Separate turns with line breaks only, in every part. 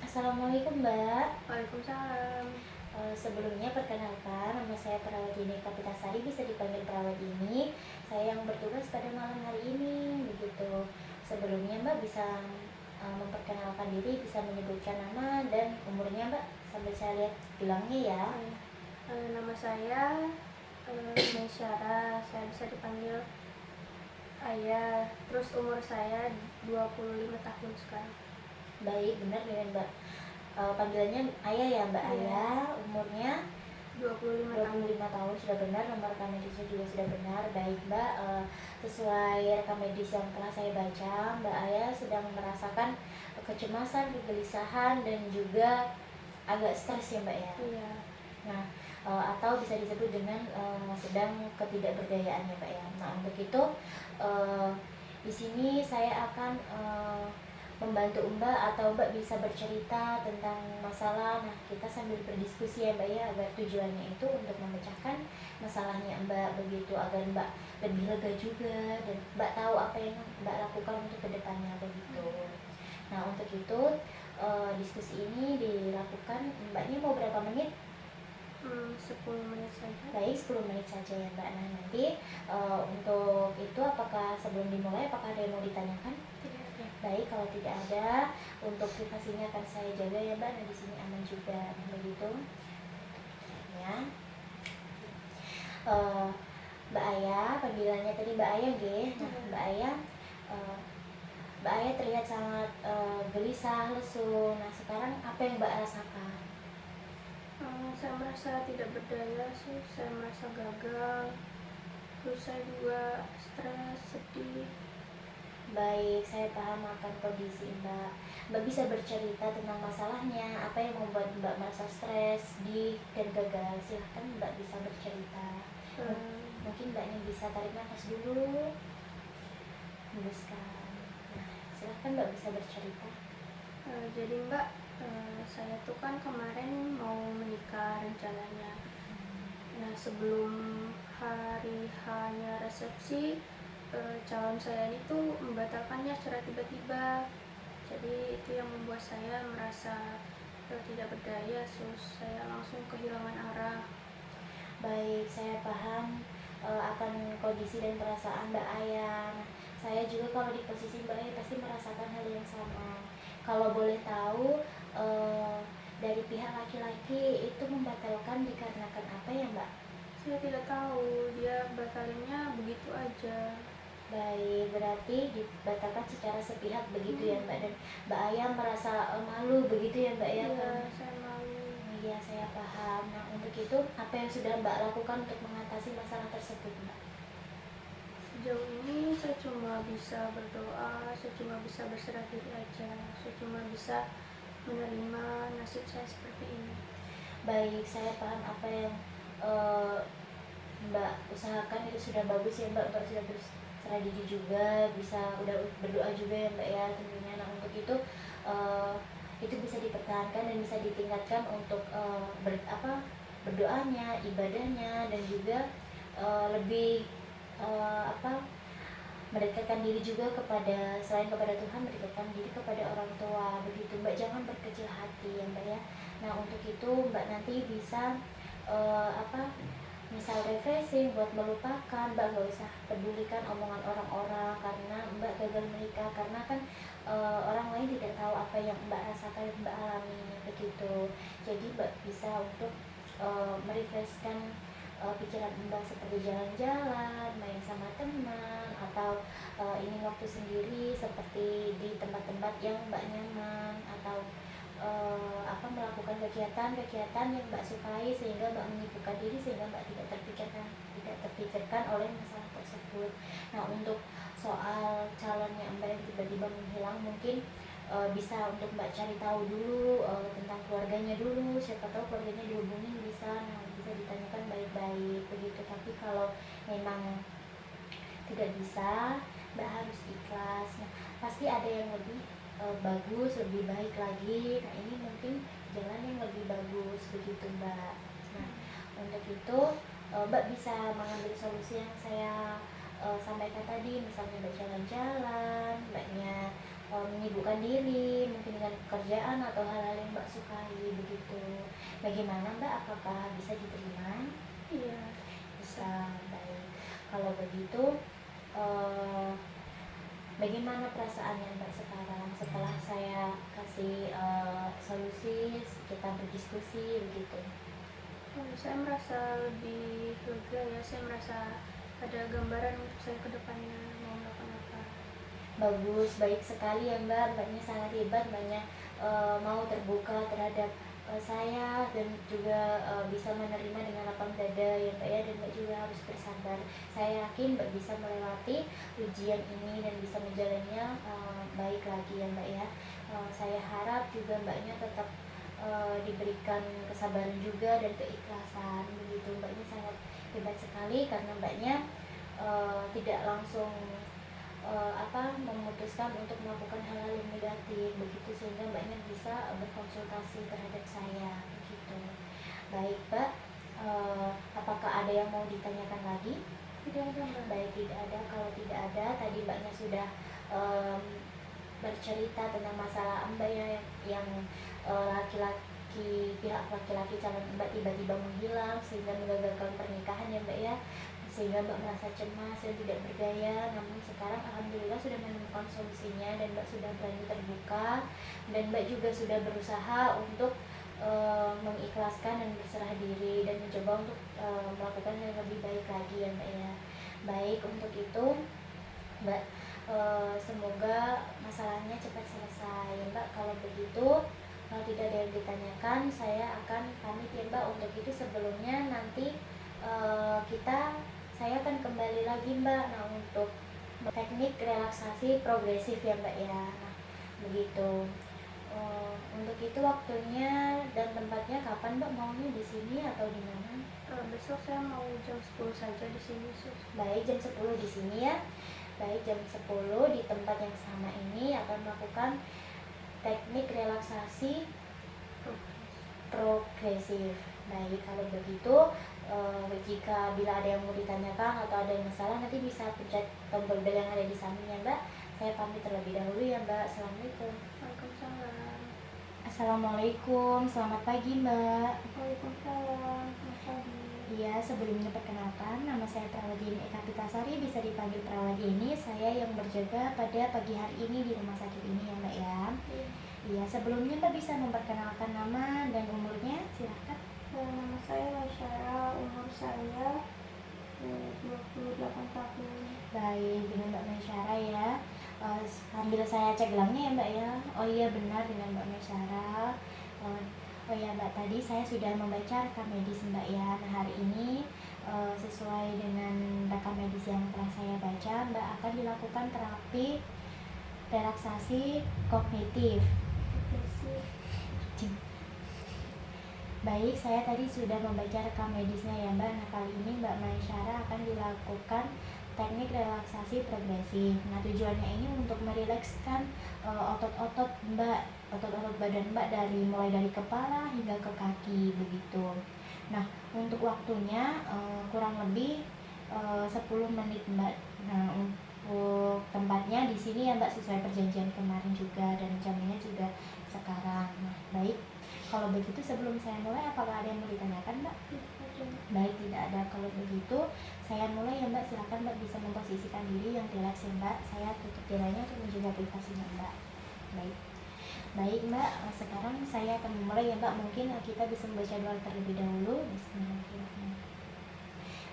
Assalamualaikum Mbak.
Waalaikumsalam.
Sebelumnya perkenalkan, nama saya Perawat Dini Kapitasari, bisa dipanggil Perawat Dini. Saya yang bertugas pada malam hari ini, begitu. Sebelumnya Mbak bisa memperkenalkan diri, bisa menyebutkan nama dan umurnya Mbak, sambil saya lihat bilangnya ya.
Nama saya Maisyara, saya bisa dipanggil Ayah. Terus umur saya 25 tahun sekarang.
Baik, benar dengan Mbak. Panggilannya Ayah ya Mbak.
Iya.
Ayah, umurnya
25 tahun.
25 tahun sudah benar, nomor rekam medisnya juga sudah benar. Baik Mbak, sesuai rekam medis yang telah saya baca, Mbak Ayah sedang merasakan kecemasan, kegelisahan, dan juga agak stres ya Mbak ya.
Iya.
Nah, atau bisa disebut dengan sedang ketidakberdayaan ya Mbak ya. Nah, untuk itu di sini saya akan membantu Mbak, atau Mbak bisa bercerita tentang masalah. Nah, kita sambil berdiskusi ya Mbak ya, agar tujuannya itu untuk memecahkan masalahnya Mbak, begitu, agar Mbak lebih lega juga dan Mbak tahu apa yang Mbak lakukan untuk kedepannya, begitu. Nah, untuk itu diskusi ini dilakukan, Mbaknya mau berapa menit?
10 menit saja.
Baik, 10 menit saja ya Mbak. Nah, nanti untuk itu apakah sebelum dimulai apakah ada yang mau ditanyakan?
Tidak ada.
Baik, kalau tidak ada, untuk privasinya akan saya jaga ya Mbak. Nah, di sini aman juga. Nah, begitu. Ya. Mbak Ayah, panggilannya tadi Mbak Ayah, nggih. Nah, Mbak Ayah, Mbak Ayah terlihat sangat gelisah, lesu. Nah, sekarang apa yang Mbak rasakan?
Saya merasa tidak berdaya sih, saya merasa gagal. Terus saya juga stres, sedih.
Baik, saya paham akan kondisi Mbak. Mbak bisa bercerita tentang masalahnya, apa yang membuat Mbak merasa stres, sedih, dan gagal. Silahkan Mbak bisa bercerita. Mungkin Mbaknya bisa tarik nafas dulu, hembuskan. Nah, silahkan Mbak bisa bercerita.
Jadi Mbak, saya tuh kan kemarin mau menikah rencananya. Nah, sebelum hari hanya resepsi, calon saya ini tuh membatalkannya secara tiba-tiba. Jadi itu yang membuat saya merasa tidak berdaya, terus saya langsung kehilangan arah.
Baik, saya paham akan kondisi dan perasaan Mbak Ayah. Nah, saya juga kalau di posisi Mbak Ayah pasti merasakan hal yang sama. Kalau boleh tahu, dari pihak laki-laki itu membatalkan dikarenakan apa ya Mbak?
Saya tidak tahu, dia batalinnya begitu aja.
Baik, berarti dibatalkan secara sepihak begitu ya Mbak, dan Mbak Ayah merasa malu begitu ya Mbak ya?
Iya, saya malu.
Iya, saya paham. Nah, untuk itu apa yang sudah Mbak lakukan untuk mengatasi masalah tersebut Mbak?
Sejauh ini saya cuma bisa berdoa, saya cuma bisa berserah diri aja, saya cuma bisa menerima nasib saya seperti ini.
Baik, saya paham apa yang Mbak usahakan itu sudah bagus ya Mbak, Mbak sudah berserah diri juga, bisa udah berdoa juga ya Mbak ya tentunya. Nah, untuk itu bisa dipertahankan dan bisa ditingkatkan untuk berdoanya, ibadahnya, dan juga lebih mendekatkan diri juga kepada, selain kepada Tuhan, mendekatkan diri kepada orang tua, begitu Mbak. Jangan berkecil hati ya Mbak ya. Nah, untuk itu Mbak nanti bisa misal refreshing buat melupakan. Mbak nggak usah pedulikan omongan orang-orang karena Mbak gagal menikah, karena kan orang lain tidak tahu apa yang Mbak rasakan, Mbak alami, begitu. Jadi Mbak bisa untuk merefreshkan pikiran Mbak, seperti jalan-jalan, main sama teman, atau ini waktu sendiri seperti di tempat-tempat yang Mbak nyaman, atau melakukan kegiatan-kegiatan yang Mbak sukai sehingga Mbak menyibukkan diri, sehingga Mbak tidak terpikirkan oleh masalah tersebut. Nah, untuk soal calonnya Mbak yang tiba-tiba menghilang, mungkin bisa untuk Mbak cari tahu dulu tentang keluarganya dulu, siapa tahu keluarganya dihubungin bisa. Nah, bisa ditanyakan baik-baik begitu. Tapi kalau memang tidak bisa, Mbak harus ikhlas. Nah, pasti ada yang lebih bagus, lebih baik lagi. Nah, ini mungkin jalan yang lebih bagus begitu Mbak. Nah, untuk itu Mbak bisa mengambil solusi yang saya sampaikan tadi, misalnya Mbak jalan-jalan, Mbaknya menyibukkan diri mungkin dengan pekerjaan atau hal-hal yang Mbak sukai begitu. Bagaimana Mbak, apakah bisa diterima?
Iya.
Bisa. Baik, kalau begitu eh, bagaimana perasaannya Mbak sekarang setelah saya kasih solusi, kita berdiskusi begitu?
Saya merasa lebih lega ya, saya merasa ada gambaran untuk saya ke depannya mau melakukan apa.
Bagus, baik sekali ya Mbak. Mbaknya sangat hebat, Mbaknya mau terbuka terhadap saya dan juga bisa menerima dengan lapang dada ya Mbak ya. Dan Mbak juga harus bersabar. Saya yakin Mbak bisa melewati ujian ini dan bisa menjalannya baik lagi ya Mbak ya. Saya harap juga Mbaknya tetap diberikan kesabaran juga dan keikhlasan begitu. Mbaknya sangat hebat sekali karena Mbaknya tidak langsung memutuskan untuk melakukan hal-hal yang negatif begitu, sehingga Mbaknya bisa berkonsultasi terhadap saya begitu. Baik Mbak, apakah ada yang mau ditanyakan lagi?
Tidak ada Mbak.
Baik, tidak ada. Kalau tidak ada, tadi Mbaknya sudah bercerita tentang masalah Mbak yang pihak laki-laki calon Mbak tiba-tiba menghilang sehingga menggagalkan pernikahan ya Mbak ya, sehingga Mbak merasa cemas dan tidak berdaya. Namun sekarang alhamdulillah sudah menemukan solusinya dan Mbak sudah berani terbuka dan Mbak juga sudah berusaha untuk mengikhlaskan dan berserah diri dan mencoba untuk melakukan yang lebih baik lagi ya Mbak ya. Baik, untuk itu Mbak, semoga masalahnya cepat selesai Mbak. Kalau begitu, kalau tidak ada yang ditanyakan, saya akan pamit ya Mbak. Untuk itu sebelumnya nanti saya akan kembali lagi Mbak. Nah, untuk teknik relaksasi progresif ya Mbak ya. Nah, begitu. Untuk itu waktunya dan tempatnya kapan Mbak, maunya di sini atau di mana?
Besok saya mau jam 10 saja di sini, Sus.
Baik, jam 10 di sini ya. Baik, jam 10 di tempat yang sama ini akan melakukan teknik relaksasi progresif. Baik, kalau begitu jika bila ada yang mau ditanyakan atau ada yang masalah, nanti bisa pencet tombol bel yang ada di sampingnya Mbak. Saya pamit terlebih dahulu ya Mbak. Assalamualaikum.
Waalaikumsalam.
Assalamualaikum, selamat pagi Mbak.
Waalaikumsalam. Selamat pagi.
Iya, sebelumnya perkenalkan, nama saya Prawadiini Eka Pitasari, bisa dipanggil Prawadiini. Saya yang berjaga pada pagi hari ini di rumah sakit ini ya Mbak ya. Iya, sebelumnya Mbak bisa memperkenalkan nama dan umurnya, silahkan.
Nama saya Masyara, umur saya 28 tahun.
Baik, dengan Mbak Masyara ya. Sambil saya cek gelangnya ya Mbak ya. Oh iya, benar, dengan Mbak Masyara. Oh ya Mbak, tadi saya sudah membaca rekam medis Mbak ya. Nah, hari ini sesuai dengan rekam medis yang telah saya baca, Mbak akan dilakukan terapi relaksasi kognitif. Baik, saya tadi sudah membaca rekam medisnya ya Mbak. Nah, kali ini Mbak Masyara akan dilakukan teknik relaksasi progresif. Nah, tujuannya ini untuk merilekskan otot-otot Mbak, otot-otot badan Mbak mulai dari kepala hingga ke kaki begitu. Nah, untuk waktunya kurang lebih 10 menit Mbak. Nah, untuk tempatnya di sini ya Mbak, sesuai perjanjian kemarin juga dan jamnya juga sekarang. Nah, baik. Kalau begitu sebelum saya mulai, apakah ada yang mau ditanyakan Mbak? Baik, tidak ada. Kalau begitu saya mulai ya Mbak. Silakan Mbak bisa memposisikan diri yang rileks ya Mbak. Saya tutup tirainya untuk menjaga privasinya Mbak. Baik. Baik Mbak, sekarang saya akan memulai ya Mbak. Mungkin kita bisa membaca doa terlebih dahulu. Bismillahirrahmanirrahim.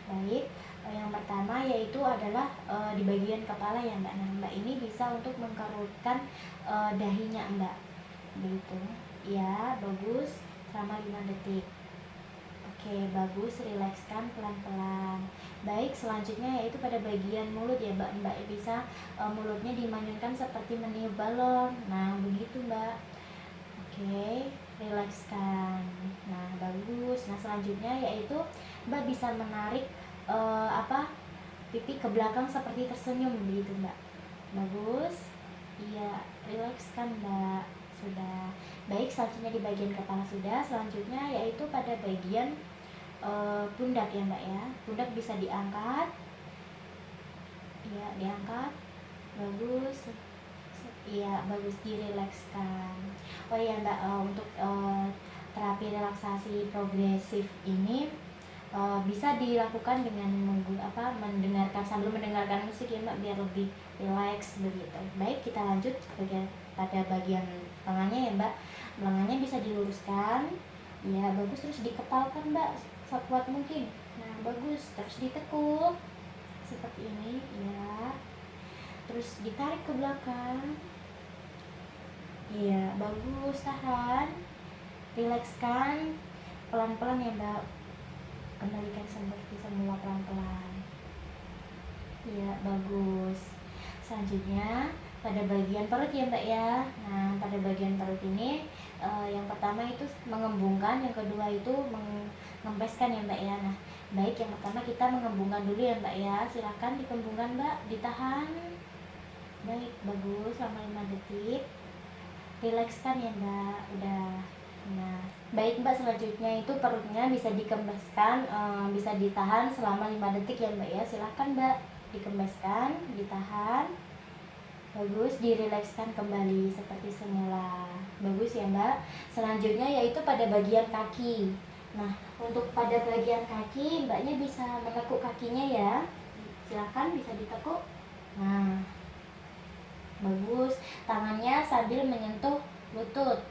Baik, yang pertama yaitu adalah di bagian kepala ya Mbak. Nah, Mbak ini bisa untuk mengkerutkan dahinya Mbak. Begitu. Ya, bagus. Selama 5 detik. Oke, bagus. Rilekskan pelan-pelan. Baik, selanjutnya yaitu pada bagian mulut ya Mbak. Mbak bisa mulutnya dimanyunkan seperti meniup balon. Nah, begitu Mbak. Oke, rilekskan. Nah, bagus. Nah, selanjutnya yaitu Mbak bisa menarik pipi ke belakang seperti tersenyum begitu Mbak. Bagus. Iya, rilekskan Mbak. Sudah. Baik, selanjutnya di bagian kepala sudah. Selanjutnya yaitu pada bagian pundak ya Mbak ya. Pundak bisa diangkat. Iya, diangkat. Bagus. Iya, bagus, dirilekskan. Oh iya Mbak, untuk terapi relaksasi progresif ini bisa dilakukan dengan mendengarkan sambil mendengarkan musik ya Mbak, biar lebih rileks begitu. Baik, kita lanjut pada bagian lengannya ya Mbak. Lengannya bisa diluruskan, ya bagus, terus dikepalkan Mbak sekuat mungkin. Nah bagus, terus ditekuk seperti ini ya, terus ditarik ke belakang. Iya, bagus, tahan, rilekskan, pelan-pelan ya Mbak, kembalikan seperti semula pelan-pelan. Iya, bagus. Selanjutnya pada bagian perut ya Mbak ya. Nah, pada bagian perut ini yang pertama itu mengembungkan, yang kedua itu mengempeskan ya Mbak ya. Nah, baik, yang pertama kita mengembungkan dulu ya Mbak ya. Silakan dikembungkan Mbak, ditahan. Baik, bagus, selama 5 detik. Rilekskan ya Mbak, udah. Nah, baik Mbak, selanjutnya itu perutnya bisa dikembaskan, bisa ditahan selama 5 detik ya Mbak ya. Silahkan Mbak, dikembaskan, ditahan. Bagus, dirilekskan kembali seperti semula. Bagus ya Mbak. Selanjutnya yaitu pada bagian kaki. Nah, untuk pada bagian kaki Mbaknya bisa menekuk kakinya ya. Silahkan, bisa ditekuk. Nah, bagus, tangannya sambil menyentuh lutut.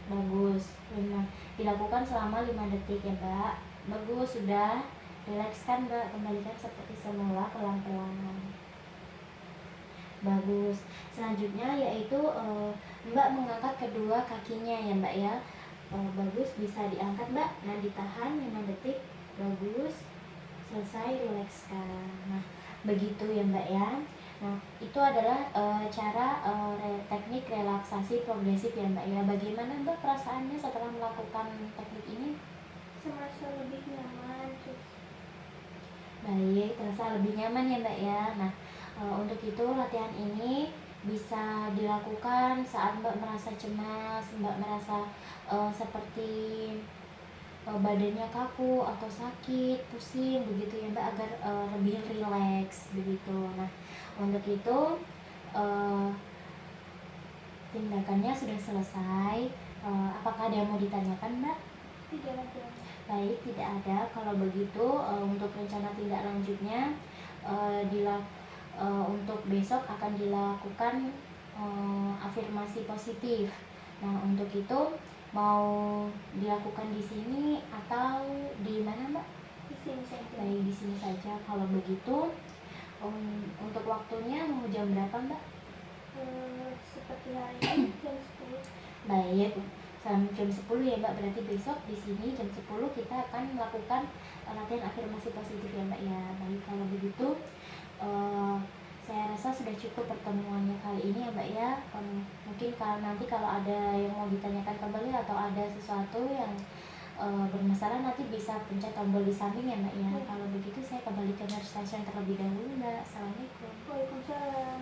Bagus, dilakukan selama 5 detik ya Mbak. Bagus, sudah. Rilekskan Mbak, kembalikan seperti semula pelan-pelan. Bagus. Selanjutnya yaitu Mbak mengangkat kedua kakinya ya Mbak ya. Bagus, bisa diangkat Mbak. Nah, ditahan 5 detik. Bagus, selesai, rilekskan. Nah, begitu ya Mbak ya. Nah, itu adalah cara teknik relaksasi progresif ya Mbak ya. Bagaimana Mbak perasaannya setelah melakukan teknik ini?
Merasa lebih nyaman, terus
Baik, terasa lebih nyaman ya Mbak ya. Nah, untuk itu latihan ini bisa dilakukan saat Mbak merasa cemas, Mbak merasa seperti badannya kaku atau sakit, pusing begitu ya Mbak, agar lebih rileks begitu. Nah, untuk itu tindakannya sudah selesai. Apakah ada yang mau ditanyakan Mbak?
tidak ada.
Baik, tidak ada. Kalau begitu untuk rencana tindak lanjutnya untuk besok akan dilakukan afirmasi positif. Nah, untuk itu mau dilakukan di sini atau di mana Mbak?
Di sini saja.
Baik, di sini saja. Kalau begitu untuk waktunya mau jam berapa Mbak?
Seperti hari ini jam 10.
Baik, jam 10 ya Mbak. Berarti besok di sini jam 10 kita akan melakukan latihan afirmasi positif ya Mbak ya. Baik, kalau begitu saya rasa sudah cukup pertemuannya kali ini ya Mbak ya. Mungkin nanti kalau ada yang mau ditanyakan kembali atau ada sesuatu yang bermasalah, nanti bisa pencet tombol di samping ya Mbak ya. Kalau begitu saya kembali ke nurse station terlebih dahulu Mbak. Assalamualaikum.
Waalaikumsalam.